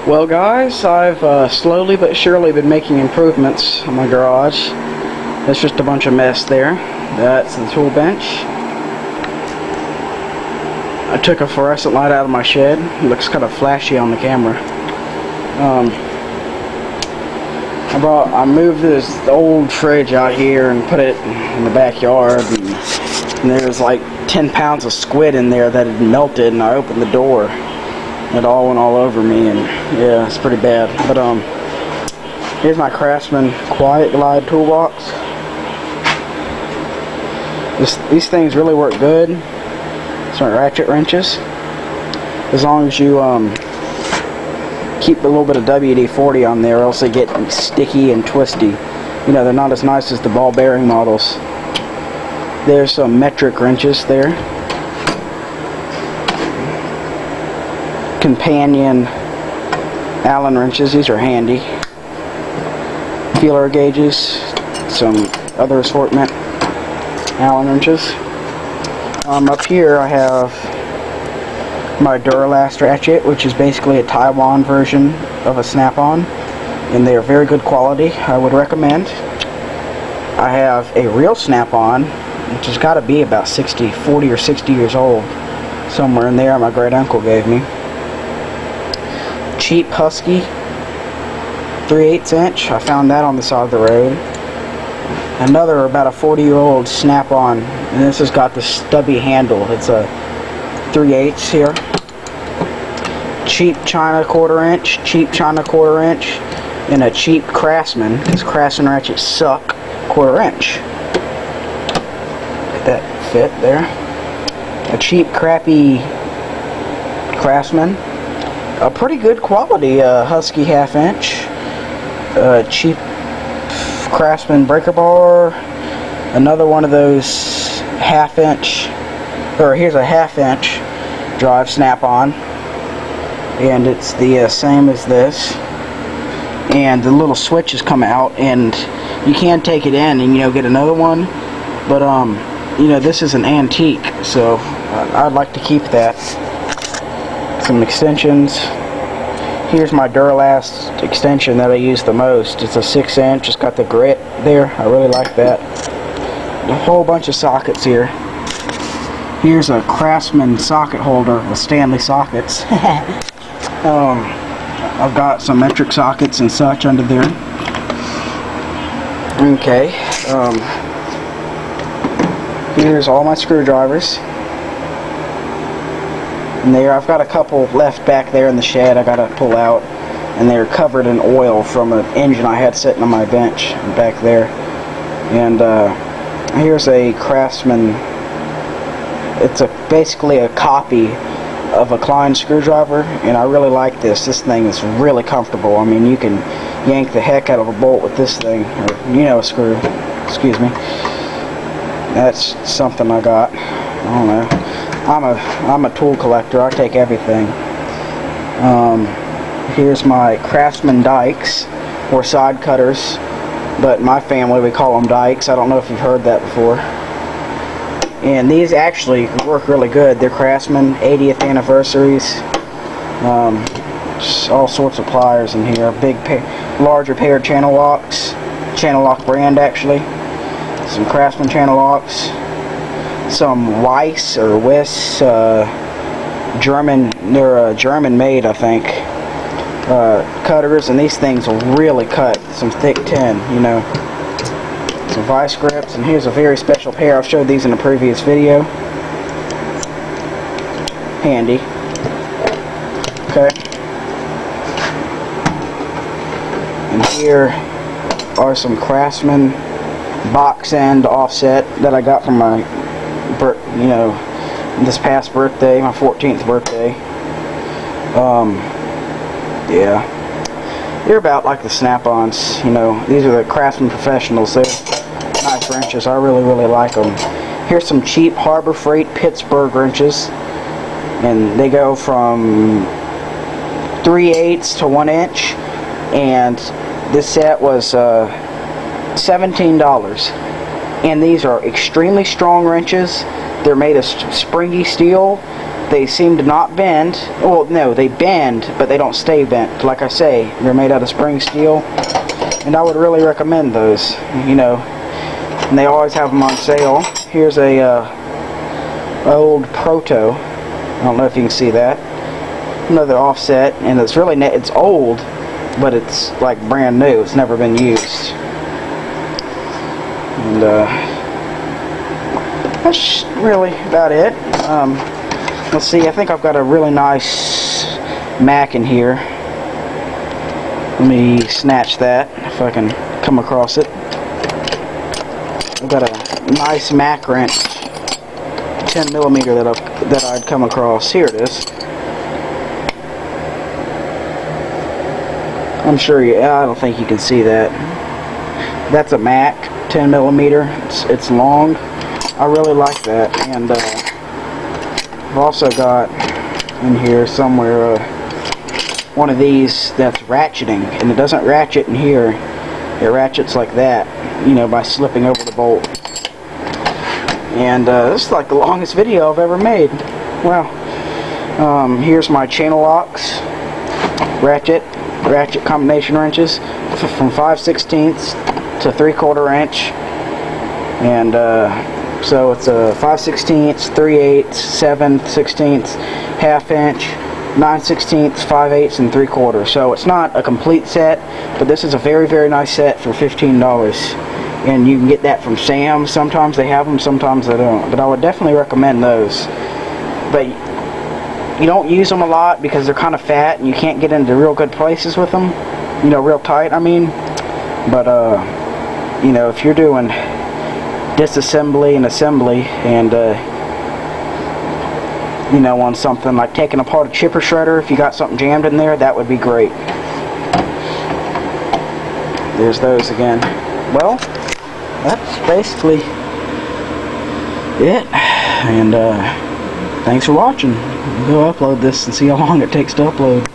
Well guys, I've slowly but surely been making improvements on my garage. There's just a bunch of mess there. That's the tool bench. I took a fluorescent light out of my shed. It looks kind of flashy on the camera. I moved this old fridge out here and put it in the backyard, and there was like 10 pounds of squid in there that had melted, and I opened the door. It all went all over me, and yeah, it's pretty bad. But here's my Craftsman Quiet Glide toolbox. These things really work good. It's my ratchet wrenches. As long as you keep a little bit of WD-40 on there, or else they get sticky and twisty. You know, they're not as nice as the ball bearing models. There's some metric wrenches there. Companion Allen wrenches. These are handy. Feeler gauges, some other assortment Allen wrenches. Up here I have my Duralast ratchet, which is basically a Taiwan version of a Snap-on, and they are very good quality. I would recommend. I have a real Snap-on, which has got to be about 40 or 60 years old, somewhere in there. My great uncle gave me. Cheap Husky 3/8 inch. I found that on the side of the road. Another about a 40-year-old Snap-on, and this has got the stubby handle. It's a 3/8 here. Cheap China 1/4 inch, cheap China 1/4 inch, and a cheap Craftsman, because Craftsman ratchets suck, 1/4 inch. Get that fit there. A cheap crappy Craftsman. A pretty good quality Husky 1/2 inch. Cheap Craftsman breaker bar. Another one of those 1/2 inch, or here's a 1/2 inch drive Snap-on, and it's the same as this. And the little switches come out, and you can take it in and get another one. But this is an antique, so I'd like to keep that. Some extensions. Here's my Duralast extension that I use the most. It's a 6 inch. It's got the grit there. I really like that. A whole bunch of sockets here. Here's a Craftsman socket holder with Stanley sockets. I've got some metric sockets and such under there. Okay. Here's all my screwdrivers. And there, I've got a couple left back there in the shed I gotta pull out, and they're covered in oil from an engine I had sitting on my bench back there. And here's a Craftsman. It's basically a copy of a Klein screwdriver, and I really like this. This thing is really comfortable. I mean, you can yank the heck out of a bolt with this thing, or a screw. Excuse me. That's something I got. I don't know. I'm a tool collector. I take everything. Here's my Craftsman dikes, or side cutters, but in my family we call them dikes. I don't know if you've heard that before. And these actually work really good. They're Craftsman 80th anniversaries. Just all sorts of pliers in here. Larger pair of channel locks. Channel lock brand actually. Some Craftsman channel locks. Some Weiss or Wiss German, they're German made, I think, cutters, and these things will really cut some thick tin, some vice grips. And here's a very special pair. I've showed these in a previous video. Handy. Okay. And here are some Craftsman box end offset that I got from my this past birthday, my 14th birthday. Yeah, they're about like the Snap-ons. These are the Craftsman Professionals. They're nice wrenches. I really like them. Here's some cheap Harbor Freight Pittsburgh wrenches, and they go from 3/8 to 1 inch, and this set was $17. And these are extremely strong wrenches. They're made of springy steel, They seem to not bend. Well, no, they bend, but they don't stay bent. Like I say, they're made out of spring steel, and I would really recommend those. You know, and they always have them on sale. Here's a old Proto. I don't know if you can see that. Another offset, and it's really it's old, but it's like brand new. It's never been used. And that's really about it. Let's see, I think I've got a really nice Mac in here. Let me snatch that if I can come across it. I've got a nice Mac wrench, 10mm that I'd come across. Here it is. I'm sure I don't think you can see that. That's a Mac, 10mm. It's long. I really like that, and I've also got in here somewhere one of these that's ratcheting, and it doesn't ratchet in here. It ratchets like that, you know, by slipping over the bolt. And this is like the longest video I've ever made. Wow. Here's my channel locks, ratchet combination wrenches from 5/16 to 3/4 inch, and so it's a 5/16, 3/8, 7/16, ½ inch, 9/16, 5/8, and 3/4. So it's not a complete set, but this is a very, very nice set for $15. And you can get that from Sam's. Sometimes they have them, sometimes they don't. But I would definitely recommend those. But you don't use them a lot because they're kind of fat and you can't get into real good places with them. You know, real tight, I mean. But, you know, if you're doing disassembly and assembly, and you know, on something like taking apart a chipper shredder, if you got something jammed in there, that would be great. There's those again. Well, that's basically it, and thanks for watching. We'll go upload this and see how long it takes to upload.